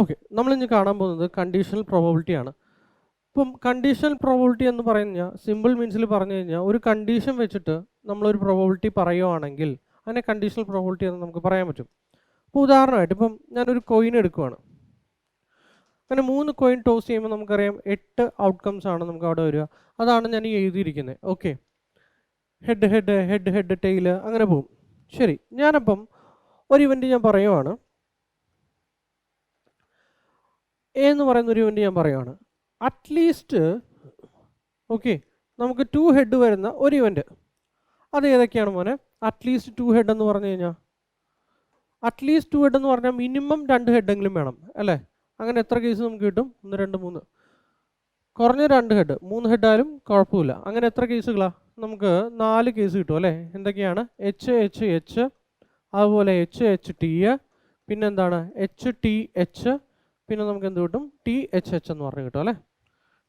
Okay, നമ്മളിന്ന് കാണാൻ പോകുന്നത് കണ്ടീഷണൽ പ്രോബബിലിറ്റി ആണ്. ഇപ്പം കണ്ടീഷണൽ പ്രോബബിലിറ്റി എന്ന് പറഞ്ഞാൽ സിമ്പിൾ മീൻസിൽ പറഞ്ഞു കഴിഞ്ഞാൽ ഒരു കണ്ടീഷൻ വെച്ചിട്ട് നമ്മളൊരു പ്രോബബിലിറ്റി പറയുവാണെങ്കിൽ അതിനെ കണ്ടീഷണൽ പ്രോബബിലിറ്റി എന്ന് നമുക്ക് പറയാൻ പറ്റും. ഇപ്പോൾ ഉദാഹരണമായിട്ട് ഇപ്പം ഞാനൊരു കോയിൻ എടുക്കുവാണ്. അങ്ങനെ 3 കോയിൻ ടോസ് ചെയ്യുമ്പോൾ നമുക്കറിയാം 8 ഔട്ട്കംസ് ആണ് നമുക്ക് അവിടെ വരിക. അതാണ് ഞാൻ ഈ എഴുതിയിരിക്കുന്നത്. Okay, head head head head tail അങ്ങനെ പോകും. ശരി, ഞാനപ്പം ഒരു ഇവൻറ്റ് ഞാൻ പറയുവാണ്. എ എന്ന് പറയുന്ന ഒരു ഇവൻറ്റ് ഞാൻ പറയുവാണ്. അറ്റ്ലീസ്റ്റ് ഓക്കെ നമുക്ക് 2 ഹെഡ് വരുന്ന ഒരു ഇവൻറ്റ്. അത് ഏതൊക്കെയാണ് മോനെ? അറ്റ്ലീസ്റ്റ് 2 ഹെഡ് എന്ന് പറഞ്ഞു കഴിഞ്ഞാൽ അറ്റ്ലീസ്റ്റ് 2 ഹെഡ് എന്ന് പറഞ്ഞാൽ മിനിമം 2 ഹെഡെങ്കിലും വേണം അല്ലേ? അങ്ങനെ എത്ര കേസ് നമുക്ക് കിട്ടും? 1 2 3. കുറഞ്ഞ 2 ഹെഡ്, 3 ഹെഡായാലും കുഴപ്പമില്ല. അങ്ങനെ എത്ര കേസുകളാണ്? നമുക്ക് 4 കേസ് കിട്ടും അല്ലേ? എന്തൊക്കെയാണ്? എച്ച് എച്ച് എച്ച്, അതുപോലെ എച്ച് എച്ച് ടി, പിന്നെന്താണ് എച്ച് ടി എച്ച്, പിന്നെ നമുക്ക് എന്ത് കിട്ടും? ടി എച്ച് എച്ച് എന്ന് പറഞ്ഞ് കിട്ടും അല്ലേ?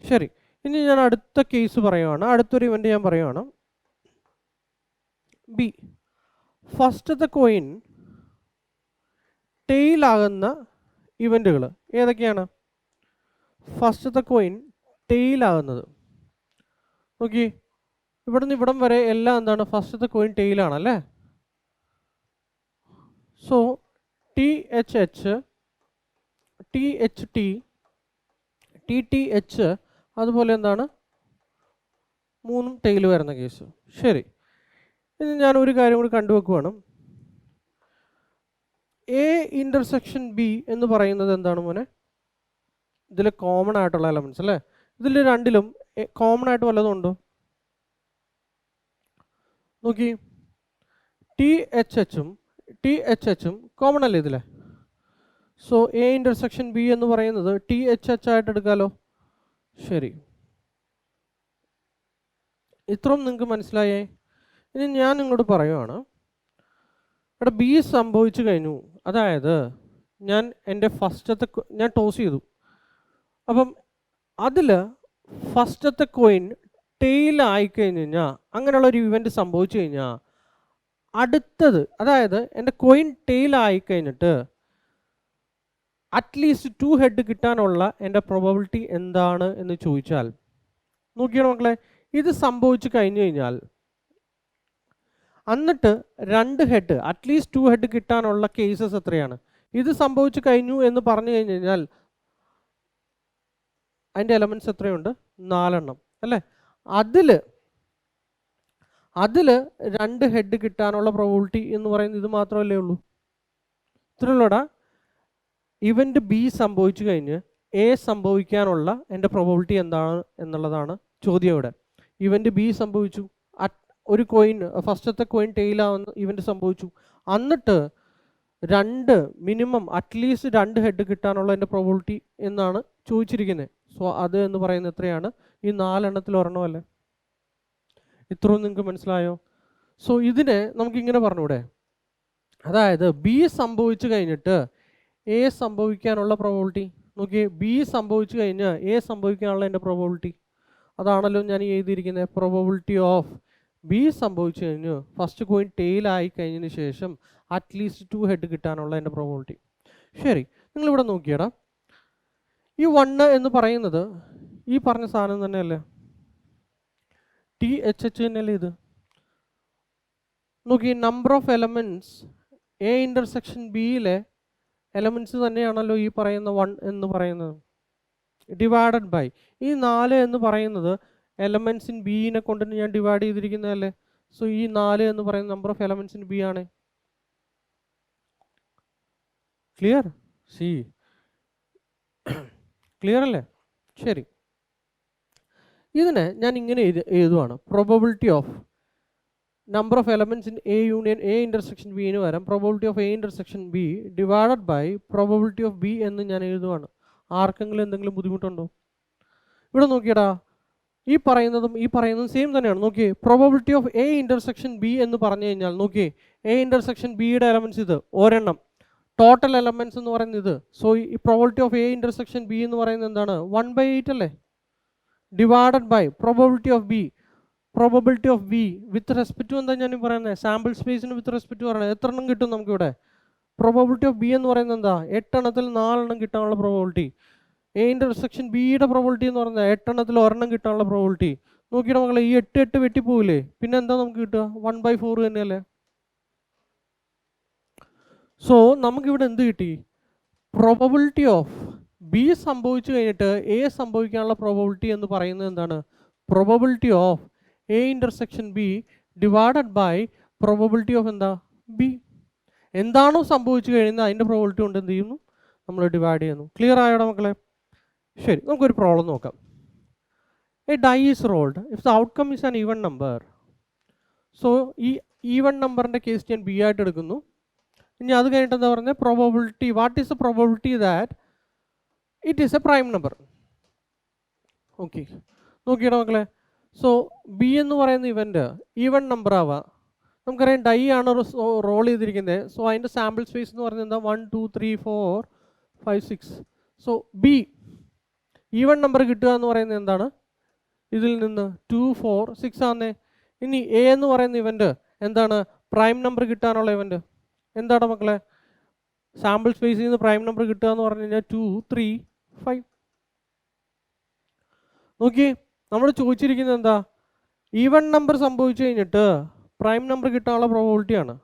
ശരി, ഇനി ഞാൻ അടുത്ത കേസ് പറയുവാണ്. അടുത്തൊരു ഇവൻറ്റ് ഞാൻ പറയുവാണ്. ബി, ഫസ്റ്റത്തെ കോയിൻ ടെയിലാകുന്ന ഇവൻറ്റുകൾ ഏതൊക്കെയാണ്? ഫസ്റ്റത്തെ കോയിൻ ടെയിലാകുന്നത് നോക്കി, ഇവിടുന്ന് ഇവിടം വരെ എല്ലാം എന്താണ്? ഫസ്റ്റത്തെ കോയിൻ ടെയിലാണല്ലേ? So T H H, T H T, T T H, അതുപോലെ എന്താണ് 3 ടെയിൽ വരുന്ന കേസ്. ശരി, ഇനി ഞാൻ ഒരു കാര്യം കൂടി കണ്ടുവെക്കുവാണ്. എ ഇൻ്റർസെക്ഷൻ ബി എന്ന് പറയുന്നത് എന്താണ് മോനെ? ഇതിൽ കോമൺ ആയിട്ടുള്ള എലമെൻറ്റ്സ് അല്ലേ? ഇതിൽ രണ്ടിലും കോമൺ ആയിട്ട് വല്ലതും ഉണ്ടോ? നോക്കി, ടി എച്ച് എച്ചും ടി എച്ച് എച്ചും കോമൺ അല്ലേ ഇതിലെ? സോ എ ഇൻ്റർസെക്ഷൻ ബി എന്ന് പറയുന്നത് ടി എച്ച് എച്ച് ആയിട്ട് എടുക്കാമല്ലോ. ശരി, ഇത്രയും നിങ്ങൾക്ക് മനസ്സിലായേ? ഇനി ഞാൻ നിങ്ങളോട് പറയുവാണ്, ഇവിടെ ബി സംഭവിച്ചു കഴിഞ്ഞു. അതായത് ഞാൻ എൻ്റെ ഫസ്റ്റത്തെ ഞാൻ ടോസ് ചെയ്തു. അപ്പം അതിൽ ഫസ്റ്റത്തെ കോയിൻ ടെയിലായിക്കഴിഞ്ഞ് കഴിഞ്ഞാൽ, അങ്ങനെയുള്ള ഒരു ഇവൻറ്റ് സംഭവിച്ചു കഴിഞ്ഞാൽ അടുത്തത്, അതായത് എൻ്റെ കോയിൻ ടെയിലായിക്കഴിഞ്ഞിട്ട് അറ്റ്ലീസ്റ്റ് 2 ഹെഡ് കിട്ടാനുള്ള എൻ്റെ പ്രോബബിലിറ്റി എന്താണ് എന്ന് ചോദിച്ചാൽ, നോക്കിയാണ് മക്കളെ, ഇത് സംഭവിച്ചു കഴിഞ്ഞു കഴിഞ്ഞാൽ എന്നിട്ട് 2 ഹെഡ്, അറ്റ്ലീസ്റ്റ് 2 ഹെഡ് കിട്ടാനുള്ള കേസസ് എത്രയാണ്? ഇത് സംഭവിച്ചു കഴിഞ്ഞു എന്ന് പറഞ്ഞു കഴിഞ്ഞ് കഴിഞ്ഞാൽ അതിൻ്റെ എലമെൻറ്റ്സ് എത്രയുണ്ട്? 4 എണ്ണം അല്ലേ? അതിൽ 2 ഹെഡ് കിട്ടാനുള്ള പ്രോബബിലിറ്റി എന്ന് പറയുന്നത് ഇത് മാത്രമല്ലേ ഉള്ളൂ? ഇത്രയുള്ളൂടാ. ഇവൻറ്റ് ബി സംഭവിച്ചു കഴിഞ്ഞ് എ സംഭവിക്കാനുള്ള എൻ്റെ പ്രോബബിലിറ്റി എന്താണ് എന്നുള്ളതാണ് ചോദ്യം ഇവിടെ. ഇവൻറ്റ് ബി സംഭവിച്ചു, ഒരു കോയിൻ ഫസ്റ്റത്തെ കോയിൻ ടെയിലാവുന്ന ഇവൻറ്റ് സംഭവിച്ചു, എന്നിട്ട് 2 മിനിമം അറ്റ്ലീസ്റ്റ് 2 ഹെഡ് കിട്ടാനുള്ള എൻ്റെ പ്രോബബിലിറ്റി എന്നാണ് ചോദിച്ചിരിക്കുന്നത്. സോ അത് എന്ന് പറയുന്നത് എത്രയാണ്? ഈ 4 എണ്ണത്തിൽ ഒരെണ്ണമല്ലേ? ഇത്രയും നിങ്ങൾക്ക് മനസ്സിലായോ? സോ ഇതിനെ നമുക്കിങ്ങനെ പറഞ്ഞൂടെ, അതായത് ബി സംഭവിച്ചു കഴിഞ്ഞിട്ട് എ സംഭവിക്കാനുള്ള പ്രോബബിലിറ്റി നോക്കിയേ, ബി സംഭവിച്ചു കഴിഞ്ഞാൽ എ സംഭവിക്കാനുള്ള എൻ്റെ പ്രോബബിലിറ്റി അതാണല്ലോ ഞാൻ എഴുതിയിരിക്കുന്നത്. പ്രോബബിലിറ്റി ഓഫ് ബി സംഭവിച്ചു കഴിഞ്ഞു ഫസ്റ്റ് കോയിൻ ടെയിലായി കഴിഞ്ഞതിന് ശേഷം അറ്റ്ലീസ്റ്റ് 2 ഹെഡ് കിട്ടാനുള്ള എൻ്റെ പ്രോബബിലിറ്റി. ശരി, നിങ്ങളിവിടെ നോക്കിയടാ, ഈ 1 എന്ന് പറയുന്നത് ഈ പറഞ്ഞ സാധനം തന്നെയല്ലേ? ടി എച്ച് എച്ച് തന്നെയല്ലേ ഇത്? നോക്കി, number of elements A intersection ബിയിലെ എലമെൻറ്റ്സ് തന്നെയാണല്ലോ ഈ പറയുന്ന 1 എന്ന് പറയുന്നത്, ഡിവൈഡഡ് ബൈ ഈ 4 എന്ന് പറയുന്നത് എലമെൻറ്റ്സ് ഇൻ ബിനെ കൊണ്ട് ഞാൻ ഡിവൈഡ് ചെയ്തിരിക്കുന്നതല്ലേ? സോ ഈ 4 എന്ന് പറയുന്ന number of elements in B ആണ്. ക്ലിയർ? സി ക്ലിയർ അല്ലേ? ശരി, ഇതിനെ ഞാൻ ഇങ്ങനെ എഴുതുവാണ്. Probability of number of elements in A union A intersection ബിന് പകരം probability of A intersection B divided by probability of B എന്ന് ഞാൻ എഴുതുവാണ്. ആർക്കെങ്കിലും എന്തെങ്കിലും ബുദ്ധിമുട്ടുണ്ടോ? ഇവിടെ നോക്കിയടാ, ഈ പറയുന്നതും സെയിം തന്നെയാണ്. നോക്കിയേ, probability of A intersection B എന്ന് പറഞ്ഞു കഴിഞ്ഞാൽ നോക്കിയേ, എ ഇൻ്റർസെക്ഷൻ ബിയുടെ എലമെൻറ്റ്സ് ഇത് ഒരെണ്ണം, ടോട്ടൽ എലമെൻറ്റ്സ് എന്ന് പറയുന്നത് ഇത്. സോ ഈ probability of A intersection B എന്ന് പറയുന്നത് എന്താണ്? 1/8 അല്ലേ? Divided by probability of B with respect to എന്താ ഞാൻ പറയുന്നത്? സാമ്പിൾ സ്പേസിന് വിത്ത് റെസ്പെക്ട് ടു പറയുന്നത് എത്ര എണ്ണം കിട്ടും നമുക്കിവിടെ? പ്രോബബിലിറ്റി ഓഫ് ബി എന്ന് പറയുന്നത് എന്താ? 8 എണ്ണത്തിൽ 4 എണ്ണം കിട്ടാനുള്ള പ്രോബബിലിറ്റി. എ ഇന്റർസെക്ഷൻ ബിയുടെ പ്രോബബിലിറ്റി എന്ന് പറയുന്നത് 8 എണ്ണത്തിൽ 1 എണ്ണം കിട്ടാനുള്ള പ്രോബബിലിറ്റി. നോക്കിയിട്ട് മക്കളെ, ഈ 8 വെട്ടിപ്പോവില്ലേ? പിന്നെ എന്താ നമുക്ക് കിട്ടുക? 1/4 തന്നെയല്ലേ. സോ നമുക്കിവിടെ എന്ത് കിട്ടി? പ്രോബബിലിറ്റി ഓഫ് ബി സംഭവിച്ചു കഴിഞ്ഞിട്ട് എ സംഭവിക്കാനുള്ള പ്രോബബിലിറ്റി എന്ന് പറയുന്നത് എന്താണ്? Probability of A intersection B divided by probability of എന്താ? ബി. എന്താണോ സംഭവിച്ചു കഴിയുന്നത് അതിൻ്റെ പ്രോബബിലിറ്റി കൊണ്ട് എന്ത് ചെയ്യുന്നു? നമ്മൾ ഡിവൈഡ് ചെയ്യുന്നു. ക്ലിയർ ആയോടെ മക്കളെ? ശരി, നമുക്കൊരു പ്രോബ്ലം നോക്കാം. A die is rolled if the outcome is an even number. So ഈ ഈവൻ നമ്പറിൻ്റെ കേസ് ഞാൻ ബി ആയിട്ട് എടുക്കുന്നു. ഇനി അത് കഴിഞ്ഞിട്ട് എന്താ പറഞ്ഞത്? Probability, what is the probability that it is a prime number. Okay, നോക്കിയിട മക്കളെ. സോ ബി എന്ന് പറയുന്ന ഇവൻ്റ് ഈവൻ നമ്പർ ആവാം. നമുക്കറിയാം ഡൈ ആണ് റോൾ ചെയ്തിരിക്കുന്നത്. സോ അതിൻ്റെ സാമ്പിൾ സ്പേസ് എന്ന് പറയുന്നത് എന്താ? 1 2 3 4 5 6. സോ ബി ഈവൻ നമ്പർ കിട്ടുക എന്ന് പറയുന്നത് എന്താണ്? ഇതിൽ നിന്ന് 2 4 6 ആന്നേ. ഇനി എ എന്ന് പറയുന്ന ഇവൻ്റ് എന്താണ്? പ്രൈം നമ്പർ കിട്ടാനുള്ള ഇവൻ്റ് എന്താണ് മക്കളെ? സാമ്പിൾ സ്പേസിൽ നിന്ന് പ്രൈം നമ്പർ കിട്ടുക എന്ന് പറഞ്ഞു കഴിഞ്ഞാൽ 2 3 5. നോക്കി, നമ്മൾ ചോദിച്ചിരിക്കുന്നത് എന്താ? ഈവൻ നമ്പർ സംഭവിച്ചു കഴിഞ്ഞിട്ട് പ്രൈം നമ്പർ കിട്ടാനുള്ള പ്രോബബിലിറ്റിയാണ്.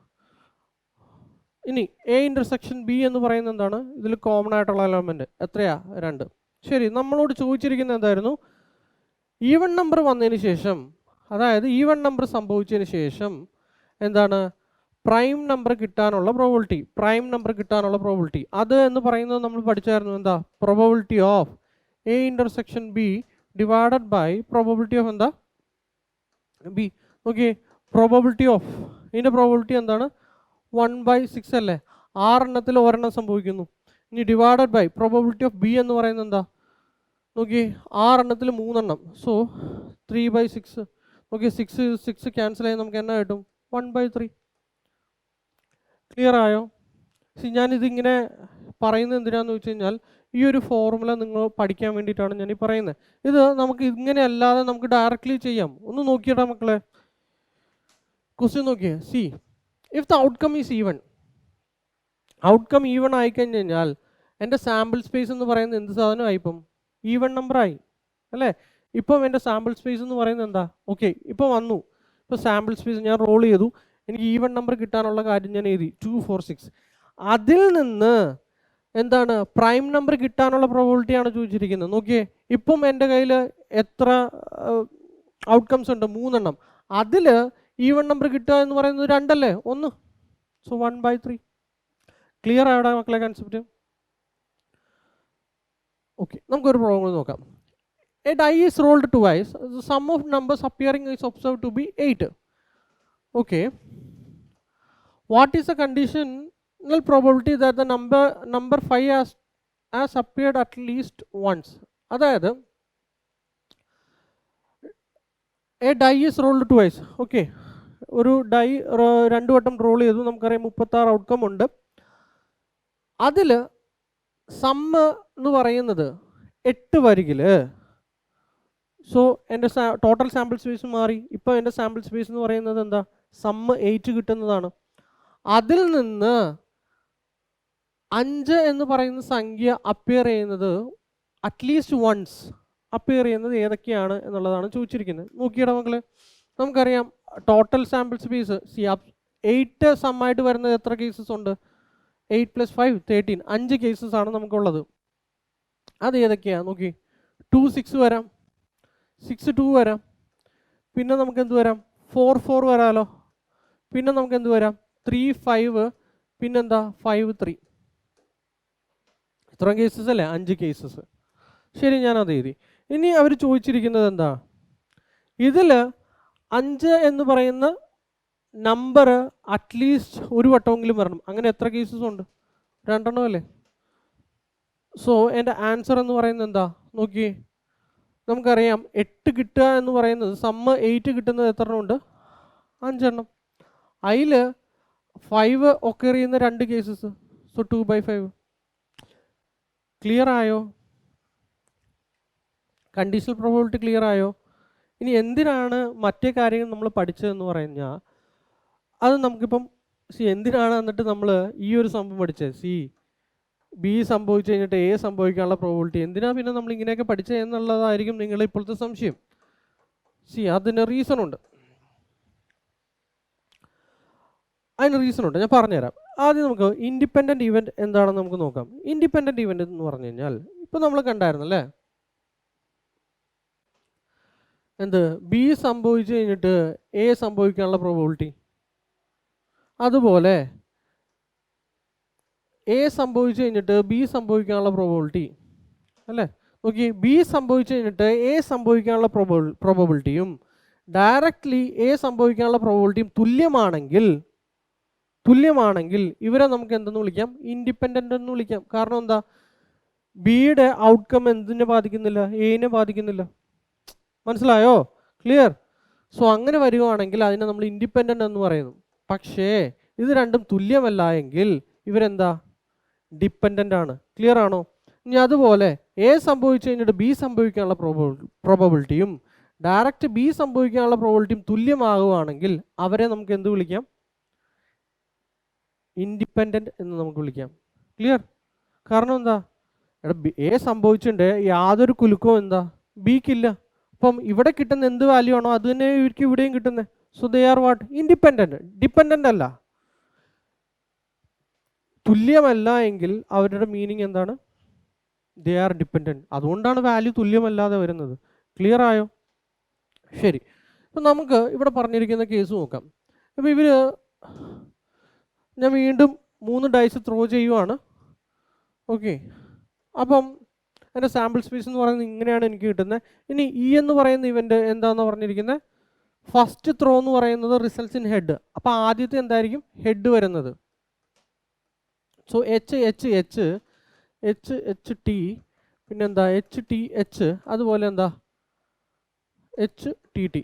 ഇനി എ ഇന്റർസെക്ഷൻ ബി എന്ന് പറയുന്നത് എന്താണ്? ഇതിൽ കോമൺ ആയിട്ടുള്ള എലമെന്റ് എത്രയാ? 2. ശരി, നമ്മളോട് ചോദിച്ചിരിക്കുന്നത് എന്തായിരുന്നു? ഈവൻ നമ്പർ വന്നതിന് ശേഷം, അതായത് ഈവൻ നമ്പർ സംഭവിച്ചതിന് ശേഷം എന്താണ്? പ്രൈം നമ്പർ കിട്ടാനുള്ള പ്രോബബിലിറ്റി. പ്രൈം നമ്പർ കിട്ടാനുള്ള പ്രോബബിലിറ്റി അത് എന്ന് പറയുന്നത് നമ്മൾ പഠിച്ചായിരുന്നു. എന്താ? Probability of A intersection B divided by probability of എന്താ? ബി. ഓക്കെ, പ്രോബബിലിറ്റി ഓഫ് ഇതിൻ്റെ പ്രോബബിലിറ്റി എന്താണ്? 1/6 അല്ലേ. 6 എണ്ണത്തിൽ 1 എണ്ണം സംഭവിക്കുന്നു. ഇനി divided by probability of B എന്ന് പറയുന്നത് എന്താ? നോക്കി, 6 എണ്ണത്തിൽ 3 എണ്ണം. സോ 3/6. ഓക്കെ, 6 ക്യാൻസൽ ആയി നമുക്ക് എന്നാ കിട്ടും? 1/3. ക്ലിയർ ആയോ? ഞാനിതിങ്ങനെ പറയുന്നത് എന്തിനാന്ന് വെച്ച് കഴിഞ്ഞാൽ ഈ ഒരു ഫോർമുല നിങ്ങൾ പഠിക്കാൻ വേണ്ടിയിട്ടാണ് ഞാൻ ഈ പറയുന്നത്. ഇത് നമുക്ക് ഇങ്ങനെ അല്ലാതെ നമുക്ക് ഡയറക്റ്റ്ലി ചെയ്യാം. ഒന്ന് നോക്കിയിട്ടാ മക്കളെ, ക്വസ്റ്റ്യൻ നോക്കിയേ. See, if the outcome is even, outcome even ആയിക്കഴിഞ്ഞ് കഴിഞ്ഞാൽ എൻ്റെ സാമ്പിൾ സ്പേസ് എന്ന് പറയുന്നത് എന്ത് സാധനമായി? ഇപ്പം ഈവൺ നമ്പറായി അല്ലേ. ഇപ്പം എൻ്റെ സാമ്പിൾ സ്പേസ് എന്ന് പറയുന്നത് എന്താ? ഓക്കെ, ഇപ്പോൾ വന്നു. ഇപ്പോൾ സാമ്പിൾ സ്പേസ് ഞാൻ റോൾ ചെയ്തു. എനിക്ക് ഈവൺ നമ്പർ കിട്ടാനുള്ള കാര്യം ഞാൻ എഴുതി 2 4 6. അതിൽ നിന്ന് എന്താണ്? പ്രൈം നമ്പർ കിട്ടാനുള്ള പ്രോബബിലിറ്റിയാണ് ചോദിച്ചിരിക്കുന്നത്. നോക്കിയേ, ഇപ്പം എൻ്റെ കയ്യിൽ എത്ര ഔട്ട്കംസ് ഉണ്ട്? 3 എണ്ണം. അതിൽ ഈവൺ നമ്പർ കിട്ടുക എന്ന് പറയുന്നത് 2 അല്ലേ? 1. സോ 1/3. ക്ലിയർ ആയോടാ മക്കളെ കൺസെപ്റ്റ്? ഓക്കെ, നമുക്കൊരു പ്രോബ്ലം നോക്കാം. A die is rolled twice. The sum of numbers appearing is observed to be 8. Okay, what is the conditional probability that the number 5 has appeared at least once? അതായത് a die is rolled twice. Okay, ഒരു die 2 വട്ടം role ചെയ്തു. നമുക്കറിയാം 36 outcome ഉണ്ട്. അതിൽ sum എന്ന് പറയുന്നത് 8 വരികിൽ. So എൻ്റെ ടോട്ടൽ സാമ്പിൾ സ്പേസ് മാറി. ഇപ്പോൾ എൻ്റെ സാമ്പിൾ സ്പേസ് എന്ന് പറയുന്നത് എന്താ? സമ്മ് 8 കിട്ടുന്നതാണ്. അതിൽ നിന്ന് 5 എന്ന് പറയുന്ന സംഖ്യ അപ്പിയർ ചെയ്യുന്നത് അറ്റ്ലീസ്റ്റ് വൺസ് അപ്പിയർ ചെയ്യുന്നത് ഏതൊക്കെയാണ് എന്നുള്ളതാണ് ചോദിച്ചിരിക്കുന്നത്. നോക്കിയിടാം മക്കളെ, നമുക്കറിയാം ടോട്ടൽ സാമ്പിൾ സ്പേസ് 8 സമ്മായിട്ട് വരുന്നത് എത്ര കേസസ് ഉണ്ട്? 8 + 5 13. 5 കേസസ് ആണ് നമുക്കുള്ളത്. അത് ഏതൊക്കെയാണ്? നോക്കി, 2 6 വരാം, 6 2 വരാം, പിന്നെ നമുക്ക് എന്ത് വരാം? 4 4 വരാമല്ലോ, പിന്നെ നമുക്ക് എന്ത് വരാം? 3 5, പിന്നെന്താ? 5 3. ഇത്രയും കേസസ് അല്ലേ? 5 കേസസ്. ശരി, ഞാനത് എഴുതി. ഇനി അവർ ചോദിച്ചിരിക്കുന്നത് എന്താ? ഇതിൽ 5 എന്ന് പറയുന്ന നമ്പർ അറ്റ്ലീസ്റ്റ് ഒരു വട്ടമെങ്കിലും വരണം. അങ്ങനെ എത്ര കേസസ് ഉണ്ട്? 2 എണ്ണം അല്ലേ. സോ എൻ്റെ ആൻസർ എന്ന് പറയുന്നത് എന്താ? നോക്കിയേ, നമുക്കറിയാം 8 കിട്ടുക എന്ന് പറയുന്നത് സമ്മ് 8 കിട്ടുന്നത് എത്ര എണ്ണം ഉണ്ട്? 5 എണ്ണം. അതിൽ 5 ഒക്കെ എറിയുന്ന 2 കേസസ്. സോ 2/5. ക്ലിയർ ആയോ? കണ്ടീഷണൽ പ്രോബബിലിറ്റി ക്ലിയർ ആയോ? ഇനി എന്തിനാണ് മറ്റേ കാര്യങ്ങൾ നമ്മൾ പഠിച്ചതെന്ന് പറഞ്ഞാൽ അത് നമുക്കിപ്പം എന്തിനാണ് എന്നിട്ട് നമ്മൾ ഈ ഒരു സംഭവം പഠിച്ചത്? ബി സംഭവിച്ചു കഴിഞ്ഞിട്ട് എ സംഭവിക്കാനുള്ള പ്രോബിലിറ്റി എന്തിനാ പിന്നെ നമ്മൾ ഇങ്ങനെയൊക്കെ പഠിച്ചത് എന്നുള്ളതായിരിക്കും നിങ്ങളുടെ ഇപ്പോഴത്തെ സംശയം. അതിന് റീസൺ ഉണ്ട്. ഞാൻ പറഞ്ഞുതരാം. ആദ്യം നമുക്ക് ഇൻഡിപെൻഡൻറ്റ് ഇവൻറ്റ് എന്താണെന്ന് നമുക്ക് നോക്കാം. ഇൻഡിപെൻഡൻറ്റ് ഇവൻറ്റ് എന്ന് പറഞ്ഞു കഴിഞ്ഞാൽ ഇപ്പോൾ നമ്മൾ കണ്ടായിരുന്നല്ലേ, ബി സംഭവിച്ചു കഴിഞ്ഞിട്ട് എ സംഭവിക്കാനുള്ള പ്രോബിലിറ്റി, അതുപോലെ എ സംഭവിച്ചു കഴിഞ്ഞിട്ട് ബി സംഭവിക്കാനുള്ള പ്രോബിലിറ്റി അല്ലേ. നോക്കി, ബി സംഭവിച്ചു കഴിഞ്ഞിട്ട് എ സംഭവിക്കാനുള്ള പ്രോബിലിറ്റിയും ഡയറക്റ്റ്ലി എ സംഭവിക്കാനുള്ള പ്രോബിലിറ്റിയും തുല്യമാണെങ്കിൽ ഇവരെ നമുക്ക് എന്തെന്ന് വിളിക്കാം? ഇൻഡിപെൻഡൻ്റ് എന്ന് വിളിക്കാം. കാരണം എന്താ? ബിയുടെ ഔട്ട്കം എന്തിനെ ബാധിക്കുന്നില്ല? എനെ ബാധിക്കുന്നില്ല. മനസ്സിലായോ? ക്ലിയർ? അങ്ങനെ വരികയാണെങ്കിൽ അതിനെ നമ്മൾ ഇൻഡിപെൻഡൻ്റ് എന്ന് പറയുന്നു. പക്ഷേ ഇത് രണ്ടും തുല്യമല്ല എങ്കിൽ ഇവരെന്താ? ഡിപ്പെൻഡൻ്റ് ആണ്. ക്ലിയർ ആണോ? ഇനി അതുപോലെ എ സംഭവിച്ചു കഴിഞ്ഞിട്ട് ബി സംഭവിക്കാനുള്ള പ്രോബബിലിറ്റിയും ഡയറക്റ്റ് ബി സംഭവിക്കാനുള്ള പ്രോബബിലിറ്റിയും തുല്യമാകുകയാണെങ്കിൽ അവരെ നമുക്ക് എന്ത് വിളിക്കാം? ഇൻഡിപെൻഡൻ്റ് എന്ന് നമുക്ക് വിളിക്കാം. ക്ലിയർ? കാരണം എന്താ? എ സംഭവിച്ചിട്ടുണ്ട്, യാതൊരു കുലുക്കവും ബിക്കില്ല. അപ്പം ഇവിടെ കിട്ടുന്ന എന്ത് വാല്യൂ ആണോ അത് തന്നെ ഇവർക്ക് ഇവിടെയും കിട്ടുന്നത്. So they are what? Independent. Dependent അല്ല. തുല്യമല്ല എങ്കിൽ അവരുടെ മീനിങ് എന്താണ്? They are dependent. അതുകൊണ്ടാണ് വാല്യൂ തുല്യമല്ലാതെ വരുന്നത്. ക്ലിയർ ആയോ? ശരി. അപ്പം നമുക്ക് ഇവിടെ പറഞ്ഞിരിക്കുന്ന കേസ് നോക്കാം. അപ്പോൾ ഞാൻ വീണ്ടും 3 ഡൈസ് ത്രോ ചെയ്യുവാണ്. ഓക്കെ, അപ്പം എൻ്റെ സാമ്പിൾ സ്പേസ് എന്ന് പറയുന്നത് ഇങ്ങനെയാണ് എനിക്ക് കിട്ടുന്നത്. ഇനി എന്ന് പറയുന്ന ഇവൻ്റ് എന്താണെന്ന് പറഞ്ഞിരിക്കുന്നത്? ഫസ്റ്റ് ത്രോ എന്ന് പറയുന്നത് റിസൾട്ട്സ് ഇൻ ഹെഡ്. അപ്പോൾ ആദ്യത്തെ എന്തായിരിക്കും? ഹെഡ് വരുന്നത്. സോ എച്ച് ടി, പിന്നെന്താ? എച്ച്, അതുപോലെ HTT.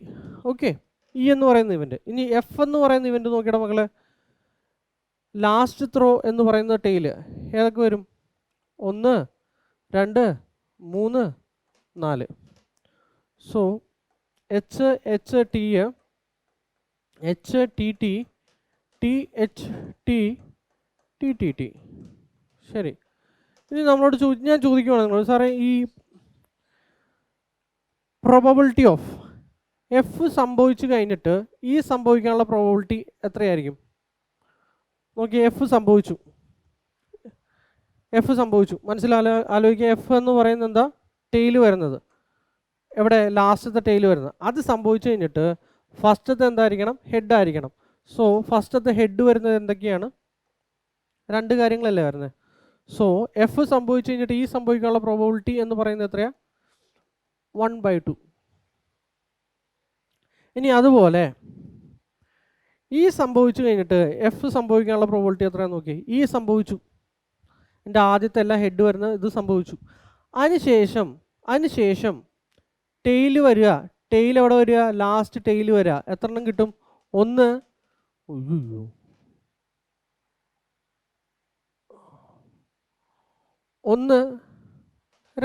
ഓക്കെ, എന്ന് പറയുന്ന ഇവൻ്റ്. ഇനി എഫ് എന്ന് പറയുന്ന ഇവൻ്റ് നോക്കിയുടെ മക്കളെ, ലാസ്റ്റ് ത്രോ എന്ന് പറയുന്ന ടെയില് ഏതൊക്കെ വരും? 1, 2, 3, 4. So HTT, THT. ശരി. ഇനി നമ്മളോട് ഞാൻ ചോദിക്കുവാണ് നിങ്ങൾ, സാറേ ഈ പ്രോബബിലിറ്റി ഓഫ് എഫ് സംഭവിച്ചു കഴിഞ്ഞിട്ട് ഈ സംഭവിക്കാനുള്ള പ്രോബബിലിറ്റി എത്രയായിരിക്കും? നോക്കി, എഫ് സംഭവിച്ചു. ആലോചിക്കുക. എഫ് എന്ന് പറയുന്നത് എന്താ? ടെയില് വരുന്നത്. എവിടെ? ലാസ്റ്റത്തെ ടെയില് വരുന്നത്. അത് സംഭവിച്ചു കഴിഞ്ഞിട്ട് ഫസ്റ്റത്തെ എന്തായിരിക്കണം? ഹെഡ് ആയിരിക്കണം. സോ ഫസ്റ്റത്തെ ഹെഡ് വരുന്നത് എന്തൊക്കെയാണ്? 2 കാര്യങ്ങളല്ലേ വരുന്നത്. സോ എഫ് സംഭവിച്ചു കഴിഞ്ഞിട്ട് ഈ സംഭവിക്കാനുള്ള പ്രോബബിലിറ്റി എന്ന് പറയുന്നത് എത്രയാ? 1/2. ഇനി അതുപോലെ ഈ സംഭവിച്ചു കഴിഞ്ഞിട്ട് എഫ് സംഭവിക്കാനുള്ള പ്രോബബിലിറ്റി എത്രയാന്ന് നോക്കി. ഈ സംഭവിച്ചു, എൻ്റെ ആദ്യത്തെ എല്ലാ ഹെഡ് വരുന്നത് ഇത് സംഭവിച്ചു. അതിനുശേഷം ടെയില് വരിക. ടെയിൽ എവിടെ വരിക? ലാസ്റ്റ് ടെയിൽ വരിക. എത്ര എണ്ണം കിട്ടും? 1,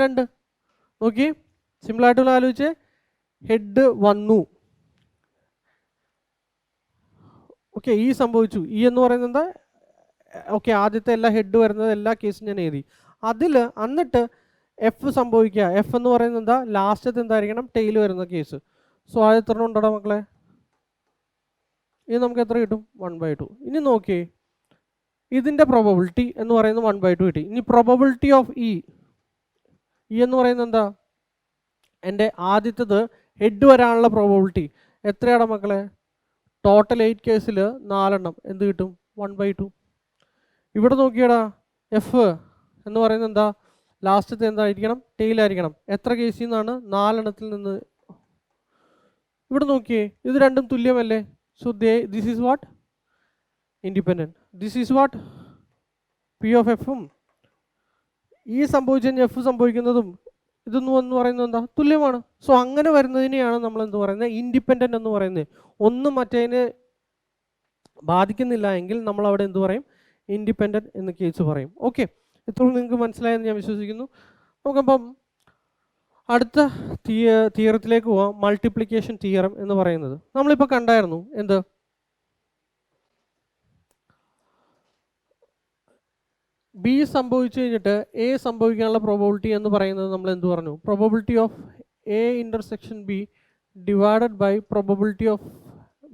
2. നോക്കി, സിമ്പിളായിട്ടുള്ള ആലോചിച്ച്. ഹെഡ് വന്നു. ഓക്കെ, ഈ സംഭവിച്ചു. എന്ന് പറയുന്നത് എന്താ? ഓക്കെ, ആദ്യത്തെ എല്ലാ ഹെഡ് വരുന്നത് എല്ലാ കേസും ഞാൻ എഴുതി. എന്നിട്ട് എഫ് സംഭവിക്കുക. എഫ് എന്ന് പറയുന്നത് എന്താ? ലാസ്റ്റത്തെ എന്തായിരിക്കണം? ടെയിൽ വരുന്ന കേസ്. സോ അത് എത്ര ഉണ്ടോ മക്കളെ? ഇത് നമുക്ക് എത്ര കിട്ടും? 1/2. ഇനി നോക്കിയേ, ഇതിൻ്റെ പ്രോബബിലിറ്റി എന്ന് പറയുന്നത് 1/2 കിട്ടി. ഇനി പ്രോബബിലിറ്റി ഓഫ് ഇ എന്ന് പറയുന്നത് എന്താ? എൻ്റെ ആദ്യത്തേത് ഹെഡ് വരാനുള്ള പ്രോബബിലിറ്റി എത്രയാണ് മക്കളെ? ടോട്ടൽ 8 കേസിൽ 4 എണ്ണം എന്ത് കിട്ടും? 1/2. ഇവിടെ നോക്കിയടാ, എഫ് എന്ന് പറയുന്നത് എന്താ? ലാസ്റ്റത്തെ എന്തായിരിക്കണം? ടെയിലായിരിക്കണം. എത്ര കേസിൽ നിന്നാണ്? 4 എണ്ണത്തിൽ നിന്ന്. ഇവിടെ നോക്കിയേ, ഇത് രണ്ടും തുല്യമല്ലേ? So this is what? Independent. This is what? P of എഫും ഈ സംഭവിച്ചു കഴിഞ്ഞാൽ എഫ് സംഭവിക്കുന്നതും ഇതൊന്നും എന്ന് പറയുന്നത് എന്താ? തുല്യമാണ്. സോ അങ്ങനെ വരുന്നതിനെയാണ് നമ്മൾ എന്ത് പറയുന്നത്? ഇൻഡിപെൻഡൻ്റ് എന്ന് പറയുന്നത്. ഒന്നും മറ്റേതിനെ ബാധിക്കുന്നില്ല എങ്കിൽ നമ്മൾ അവിടെ എന്ത് പറയും? ഇൻഡിപെൻഡൻറ്റ് എന്ന് കേസ് പറയും. ഓക്കെ, ഇത്രയും നിങ്ങൾക്ക് മനസ്സിലായെന്ന് ഞാൻ വിശ്വസിക്കുന്നു. നമുക്കപ്പം അടുത്ത തിയറത്തിലേക്ക് പോവാം. മൾട്ടിപ്ലിക്കേഷൻ തിയറം എന്ന് പറയുന്നത് നമ്മളിപ്പോൾ കണ്ടായിരുന്നു. ബി സംഭവിച്ചു കഴിഞ്ഞിട്ട് എ സംഭവിക്കാനുള്ള പ്രോബബിലിറ്റി എന്ന് പറയുന്നത് നമ്മൾ എന്ത് പറഞ്ഞു? Probability of A intersection B divided by probability of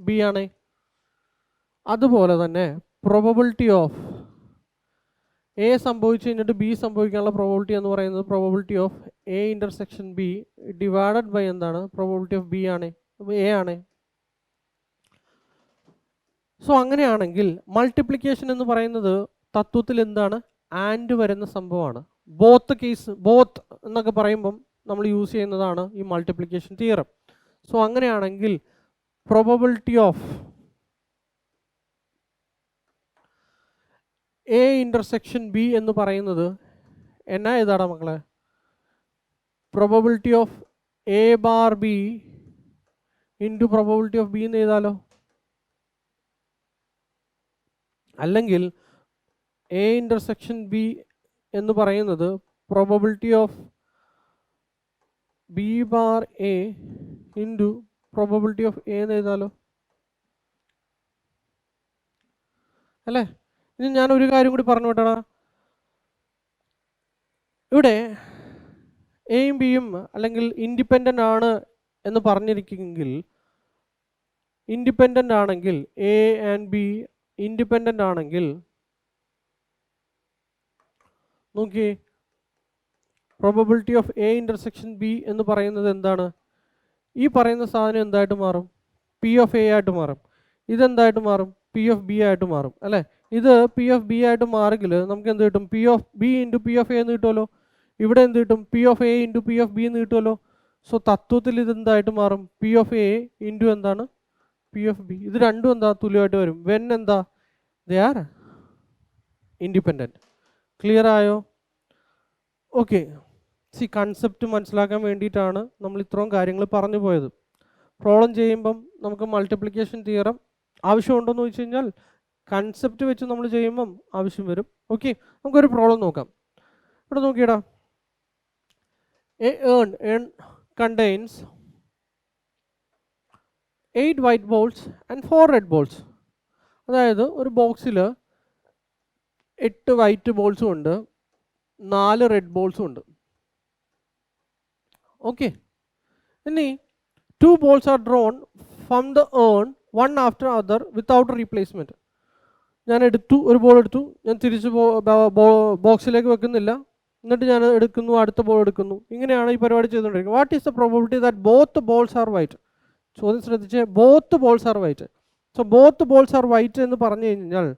B ആണ്. അതുപോലെ തന്നെ പ്രോബബിലിറ്റി ഓഫ് എ സംഭവിച്ചു കഴിഞ്ഞിട്ട് ബി സംഭവിക്കാനുള്ള പ്രോബബിലിറ്റി എന്ന് പറയുന്നത് probability of A intersection B divided by എന്താണ്? പ്രോബബിലിറ്റി ഓഫ് ബി ആണ്, എ ആണ്. സോ അങ്ങനെയാണെങ്കിൽ മൾട്ടിപ്ലിക്കേഷൻ എന്ന് പറയുന്നത് തത്വത്തിൽ എന്താണ്? ആൻഡ് വരുന്ന സംഭവമാണ്. ബോത്ത് കേസ്, ബോത്ത് എന്നൊക്കെ പറയുമ്പം നമ്മൾ യൂസ് ചെയ്യുന്നതാണ് ഈ മൾട്ടിപ്ലിക്കേഷൻ തിയറം. സോ അങ്ങനെയാണെങ്കിൽ probability of A intersection B എന്ന് പറയുന്നത് എന്നാ ഏതാടാ മക്കളെ? Probability of A bar B into probability of B എന്ന് എഴുതാലോ. അല്ലെങ്കിൽ എ ഇൻ്റർസെക്ഷൻ ബി എന്ന് പറയുന്നത് probability of B bar A into probability of A എന്ന് എഴുതാലോ അല്ലേ? ഇനി ഞാനൊരു കാര്യം കൂടി പറഞ്ഞു വിട്ടടാ. ഇവിടെ എയും ബിയും അല്ലെങ്കിൽ ഇൻഡിപെൻഡൻ്റ് ആണ് എന്ന് പറഞ്ഞിരിക്കുമെങ്കിൽ, ഇൻഡിപെൻഡൻ്റ് ആണെങ്കിൽ എ ആൻഡ് ബി ഇൻഡിപെൻഡൻ്റ് ആണെങ്കിൽ നോക്കിയേ, probability of A intersection B എന്ന് പറയുന്നത് എന്താണ്? ഈ പറയുന്ന സാധനം എന്തായിട്ട് മാറും? പി ഓഫ് എ ആയിട്ട് മാറും. ഇതെന്തായിട്ട് മാറും? പി ഓഫ് ബി ആയിട്ട് മാറും അല്ലേ? ഇത് പി ഓഫ് ബി ആയിട്ട് മാറിയെങ്കിൽ നമുക്ക് എന്ത് കിട്ടും? P of B into P of A എന്ന് കിട്ടുമല്ലോ. ഇവിടെ എന്ത് കിട്ടും? P of A into P of B എന്ന് കിട്ടുമല്ലോ. സോ തത്വത്തിൽ ഇതെന്തായിട്ട് മാറും? പി ഓഫ് എ ഇൻറ്റു എന്താണ്? P of B. ഇത് രണ്ടും എന്താ? തുല്യമായിട്ട് വരും. വെൻ എന്താ? They are independent. ക്ലിയർ ആയോ? ഓക്കെ. സി കൺസെപ്റ്റ് മനസ്സിലാക്കാൻ വേണ്ടിയിട്ടാണ് നമ്മൾ ഇത്രയും കാര്യങ്ങൾ പറഞ്ഞു പോയത്. പ്രോബ്ലം ചെയ്യുമ്പം നമുക്ക് മൾട്ടിപ്ലിക്കേഷൻ തിയറം ആവശ്യമുണ്ടോയെന്ന് ചോദിച്ചു കഴിഞ്ഞാൽ കൺസെപ്റ്റ് വെച്ച് നമ്മൾ ചെയ്യുമ്പം ആവശ്യം വരും. ഓക്കെ, നമുക്കൊരു പ്രോബ്ലം നോക്കാം. ഇവിടെ നോക്കിയടാ, a urn contains 8 white balls and 4 red balls. അതായത് ഒരു ബോക്സിൽ 8 വൈറ്റ് ബോൾസും ഉണ്ട്, 4 റെഡ് ബോൾസും ഉണ്ട്. ഓക്കെ, ഇനി 2 balls are drawn from the urn one after other without replacement. ഞാൻ എടുത്തു, ഒരു ബോൾ എടുത്തു, ഞാൻ തിരിച്ച് ബോക്സിലേക്ക് വെക്കുന്നില്ല, എന്നിട്ട് ഞാൻ എടുക്കുന്നു, അടുത്ത ബോൾ എടുക്കുന്നു. ഇങ്ങനെയാണ് ഈ പരിപാടി ചെയ്തുകൊണ്ടിരിക്കുന്നത്. What is the probability that both balls are white? ചോദ്യം ശ്രദ്ധിച്ച്, both balls are white. So both balls are white എന്ന് പറഞ്ഞു കഴിഞ്ഞാൽ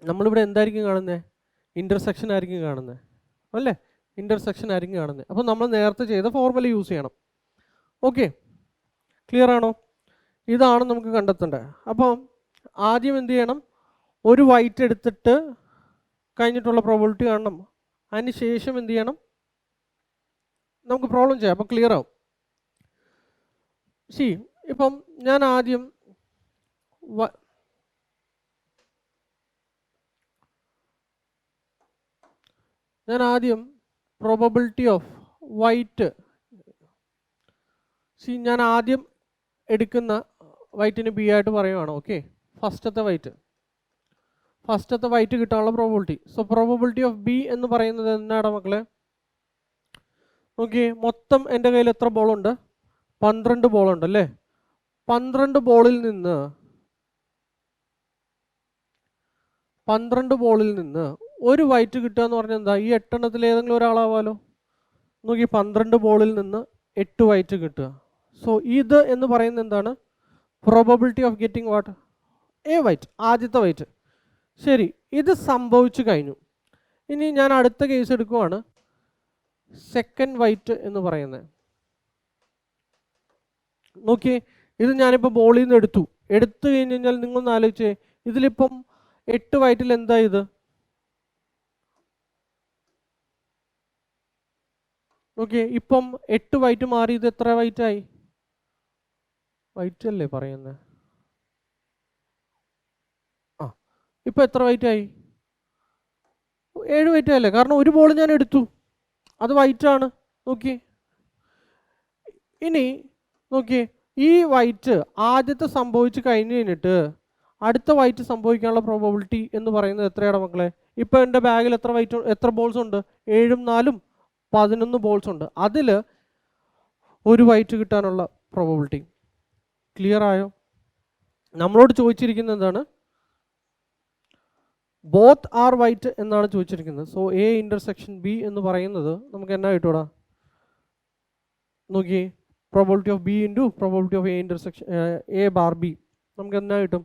നമ്മളിവിടെ എന്തായിരിക്കും കാണുന്നത്? ഇൻ്റർസെക്ഷൻ ആയിരിക്കും കാണുന്നത് അല്ലേ? ഇൻ്റർസെക്ഷൻ ആയിരിക്കും കാണുന്നത്. അപ്പോൾ നമ്മൾ നേരത്തെ ചെയ്ത ഫോർമുല യൂസ് ചെയ്യണം. ഓക്കെ, ക്ലിയർ ആണോ? ഇതാണ് നമുക്ക് കണ്ടെത്തേണ്ടത്. അപ്പം ആദ്യം എന്ത് ചെയ്യണം? ഒരു വൈറ്റ് എടുത്തിട്ട് കഴിഞ്ഞിട്ടുള്ള പ്രോബബിലിറ്റി കാണണം. അതിന് ശേഷം എന്ത് ചെയ്യണം? നമുക്ക് പ്രോബ്ലം ചെയ്യാം. അപ്പം ക്ലിയർ ആവും. ഇപ്പം ഞാൻ ആദ്യം പ്രോബബിലിറ്റി ഓഫ് വൈറ്റ്, ഞാൻ ആദ്യം എടുക്കുന്ന വൈറ്റിന് ബി ആയിട്ട് പറയുവാണ്. ഓക്കെ, ഫസ്റ്റത്തെ വൈറ്റ് കിട്ടാനുള്ള probability. So probability of B എന്ന് പറയുന്നത് എന്നാണ് മക്കളെ? ഓക്കെ, മൊത്തം എൻ്റെ കയ്യിൽ എത്ര ബോളുണ്ട്? 12 ബോളുണ്ട് അല്ലേ? 12 ബോളിൽ നിന്ന് ഒരു വൈറ്റ് കിട്ടുക എന്ന് പറഞ്ഞാൽ എന്താ? ഈ 8 എണ്ണത്തിൽ ഏതെങ്കിലും ഒരാളാവാലോ. നോക്കി, 12 ബോളിൽ നിന്ന് 8 വൈറ്റ് കിട്ടുക. സോ ഇത് എന്ന് പറയുന്നത് എന്താണ്? Probability of getting what? A white, ആദ്യത്തെ വൈറ്റ്. ശരി, ഇത് സംഭവിച്ചു കഴിഞ്ഞു. ഇനി ഞാൻ അടുത്ത കേസ് എടുക്കുവാണ്, സെക്കൻഡ് വൈറ്റ് എന്ന് പറയുന്നത്. നോക്കിയേ, ഇത് ഞാനിപ്പോൾ ബോളിൽ നിന്ന് എടുത്തു കഴിഞ്ഞ് കഴിഞ്ഞാൽ നിങ്ങളൊന്ന് ആലോചിച്ചേ, ഇതിലിപ്പം 8 വൈറ്റിൽ എന്താ ഇത്? ഓക്കെ, ഇപ്പം 8 വൈറ്റ് മാറി ഇത് എത്ര വൈറ്റായി? വൈറ്റ് അല്ലേ പറയുന്നത്? ഇപ്പം എത്ര വൈറ്റായി? 7 വൈറ്റ് അല്ലേ? കാരണം ഒരു ബോൾ ഞാൻ എടുത്തു, അത് വൈറ്റാണ്. നോക്കി, ഇനി നോക്കിയേ, ഈ വൈറ്റ് ആദ്യത്തെ സംഭവിച്ച് കഴിഞ്ഞ് കഴിഞ്ഞിട്ട് അടുത്ത വൈറ്റ് സംഭവിക്കാനുള്ള പ്രോബബിലിറ്റി എന്ന് പറയുന്നത് എത്രയാണ് മക്കളെ? ഇപ്പോൾ എൻ്റെ ബാഗിൽ എത്ര ബോൾസ് ഉണ്ട്? 7ഉം 4ഉം 11 ബോൾസ് ഉണ്ട്. അതിൽ ഒരു വൈറ്റ് കിട്ടാനുള്ള പ്രോബബിലിറ്റി. ക്ലിയർ ആയോ? നമ്മളോട് ചോദിച്ചിരിക്കുന്നത് എന്താണ്? ബോത്ത് ആർ വൈറ്റ് എന്നാണ് ചോദിച്ചിരിക്കുന്നത്. സോ എ ഇൻ്റർസെക്ഷൻ ബി എന്ന് പറയുന്നത് നമുക്ക് എന്നാ കിട്ടൂടാ? നോക്കിയേ, probability of B into probability of A intersection A bar B നമുക്ക് എന്നാ കിട്ടും?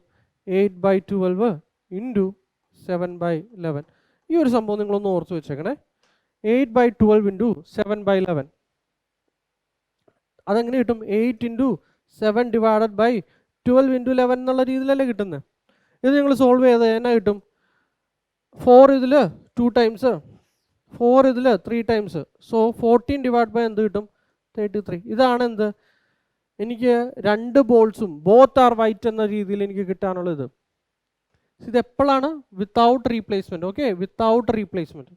8/12 ഇൻറ്റു 7/11. ഈ ഒരു സംഭവം നിങ്ങളൊന്ന് ഓർത്ത് വെച്ചേക്കണേ. 8/12 ഇൻറ്റു 7/11 അതെങ്ങനെ കിട്ടും? 8 ഇൻറ്റു 7 ഡിവൈഡഡ് ബൈ 12 ഇൻറ്റു 11 എന്നുള്ള രീതിയിലല്ലേ കിട്ടുന്നത്. ഇത് നിങ്ങൾ സോൾവ് ചെയ്ത് എന്നാ കിട്ടും? 4 ഇതിൽ 2 ടൈംസ്, 4 ഇതിൽ 3 ടൈംസ്. സോ 14 ഡിവൈഡ് ബൈ എന്ത് കിട്ടും? 33. ഇതാണ് എന്ത്? എനിക്ക് 2 ബോൾസും ബോത്ത് ആർ വൈറ്റ് എന്ന രീതിയിൽ എനിക്ക് കിട്ടാനുള്ളത്. ഇത് എപ്പോഴാണ്? Without replacement. Okay, without replacement.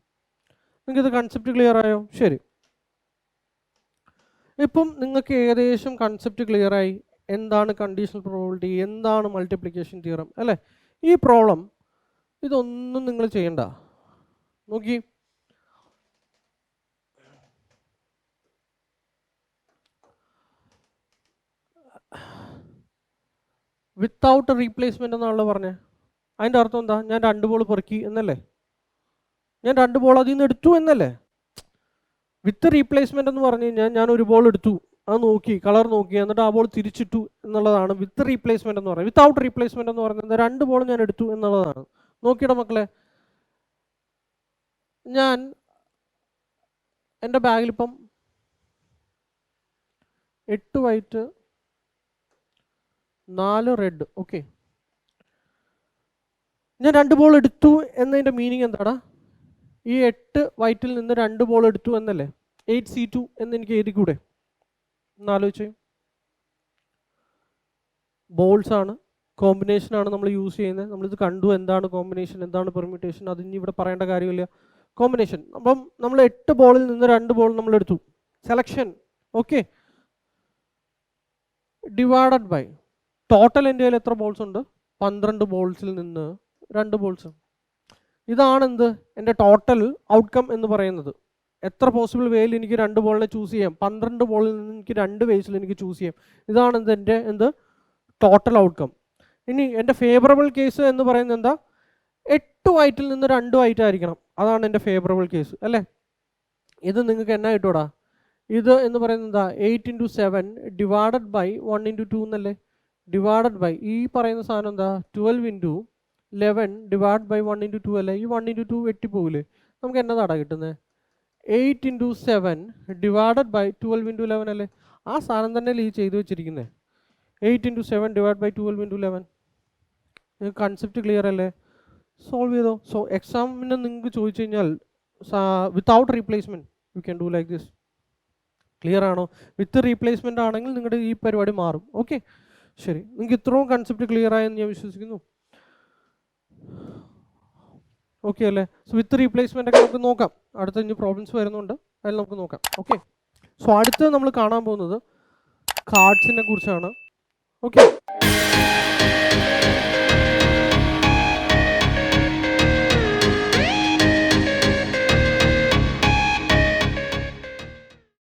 നിങ്ങൾക്കിത് കൺസെപ്റ്റ് ക്ലിയർ ആയോ? ശരി, ഇപ്പം നിങ്ങൾക്ക് ഏകദേശം കൺസെപ്റ്റ് ക്ലിയർ ആയി. എന്താണ് കണ്ടീഷണൽ പ്രോബബിലിറ്റി, എന്താണ് മൾട്ടിപ്ലിക്കേഷൻ തിയറം അല്ലേ? ഈ പ്രോബ്ലം ഇതൊന്നും നിങ്ങൾ ചെയ്യണ്ട. നോക്കി, വിത്തൗട്ട് റീപ്ലേസ്മെൻ്റ് എന്നാണല്ലോ പറഞ്ഞത്. അതിൻ്റെ അർത്ഥം എന്താ? ഞാൻ 2 ബോൾ പെറുക്കി എന്നല്ലേ? ഞാൻ 2 ബോൾ അതിൽ നിന്ന് എടുത്തു എന്നല്ലേ? വിത്ത് റീപ്ലേസ്മെൻ്റ് എന്ന് പറഞ്ഞു കഴിഞ്ഞാൽ ഞാൻ ഒരു ബോൾ എടുത്തു, അത് നോക്കി, കളർ നോക്കി, എന്നിട്ട് ആ ബോൾ തിരിച്ചിട്ടു എന്നുള്ളതാണ് വിത്ത് റീപ്ലേസ്മെൻ്റ് എന്ന് പറയുന്നത്. വിത്തൗട്ട് റീപ്ലേസ്മെൻ്റ് എന്ന് പറയുന്നത് 2 ബോൾ ഞാൻ എടുത്തു എന്നുള്ളതാണ്. നോക്കിയിട മക്കളെ, ഞാൻ എൻ്റെ ബാഗിലിപ്പം 8 വൈറ്റ് 4 റെഡ്. ഓക്കെ, ഞാൻ 2 ബോൾ എടുത്തു എന്നതിൻ്റെ മീനിങ് എന്താടാ? ഈ 8 വൈറ്റിൽ നിന്ന് 2 ബോൾ എടുത്തു എന്നല്ലേ? 8C2 എന്ന് എനിക്ക് എഴുതിക്കൂടെ? എന്നാലോചിച്ച്. ബോൾസാണ്, കോമ്പിനേഷനാണ് നമ്മൾ യൂസ് ചെയ്യുന്നത്. നമ്മളിത് കണ്ടു, എന്താണ് കോമ്പിനേഷൻ, എന്താണ് പെർമ്യൂട്ടേഷൻ, അതിന് ഇവിടെ പറയേണ്ട കാര്യമില്ല. കോമ്പിനേഷൻ. അപ്പം നമ്മൾ 8 ബോളിൽ നിന്ന് 2 ബോൾ നമ്മൾ എടുത്തു, selection. Okay, divided by total എൻ്റെ കയ്യിൽ എത്ര ബോൾസ് ഉണ്ട്? 12 ബോൾസിൽ നിന്ന് 2 ബോൾസ്. ഇതാണെന്ത്? എൻ്റെ ടോട്ടൽ ഔട്ട്കം എന്ന് പറയുന്നത്. എത്ര പോസിബിൾ വേയിൽ എനിക്ക് 2 ബോളിനെ ചൂസ് ചെയ്യാം? 12 ബോളിൽ നിന്ന് എനിക്ക് 2 വേസിൽ എനിക്ക് ചൂസ് ചെയ്യാം. ഇതാണെന്ത്? എൻ്റെ ടോട്ടൽ ഔട്ട്കം. ഇനി എൻ്റെ ഫേവറബിൾ കേസ് എന്ന് പറയുന്നത് എന്താ? 8 വൈറ്റിൽ നിന്ന് 2 വൈറ്റ് ആയിരിക്കണം. അതാണ് എൻ്റെ ഫേവറബിൾ കേസ് അല്ലേ? ഇത് നിങ്ങൾക്ക് എന്നാ കിട്ടൂടാ? ഇത് എന്ന് പറയുന്നത് എന്താ? 8 ഇൻറ്റു 7 ഡിവൈഡഡ് ബൈ 1 ഇൻറ്റു 2 എന്നല്ലേ? ഡിവൈഡഡ് ബൈ ഈ പറയുന്ന സാധനം എന്താ? 12 ഇൻറ്റു 11 ഡിവൈഡ് ബൈ 1 ഇൻറ്റു 2 അല്ലേ? ഈ 1 ഇൻറ്റു 2 വെട്ടിപ്പോകില്ലേ? നമുക്ക് എന്നതാടാ കിട്ടുന്നത്? 8 ഇൻറ്റു 7 ഡിവൈഡഡ് ബൈ 12 ഇൻറ്റു 11 അല്ലേ? ആ സാധനം തന്നെ ഈ ചെയ്ത് വെച്ചിരിക്കുന്നത്. 8 ഇൻറ്റു 7 ഡിവൈഡ് ബൈ 12 ഇൻറ്റു 11. നിങ്ങൾക്ക് കൺസെപ്റ്റ് ക്ലിയർ അല്ലേ? സോൾവ് ചെയ്തോ. സോ എക്സാമിന് നിങ്ങൾക്ക് ചോദിച്ചു കഴിഞ്ഞാൽ without replacement you can do like this. Clear ആണോ? വിത്ത് റീപ്ലേസ്മെൻ്റ് ആണെങ്കിൽ നിങ്ങളുടെ ഈ പരിപാടി മാറും. ഓക്കെ, ശരി, നിങ്ങൾക്ക് ഇത്രയും കൺസെപ്റ്റ് ക്ലിയർ ആയെന്ന് ഞാൻ വിശ്വസിക്കുന്നു. ഓക്കെ അല്ലേ? സോ വിത്ത് റീപ്ലേസ്മെൻ്റ് ഒക്കെ നമുക്ക് നോക്കാം. അടുത്ത ഇനി പ്രോബ്ലംസ് വരുന്നുണ്ട്, അതിൽ നമുക്ക് നോക്കാം. ഓക്കെ, സോ അടുത്ത് നമ്മൾ കാണാൻ പോകുന്നത് കാർഡ്സിനെ കുറിച്ചാണ്. ഓക്കെ.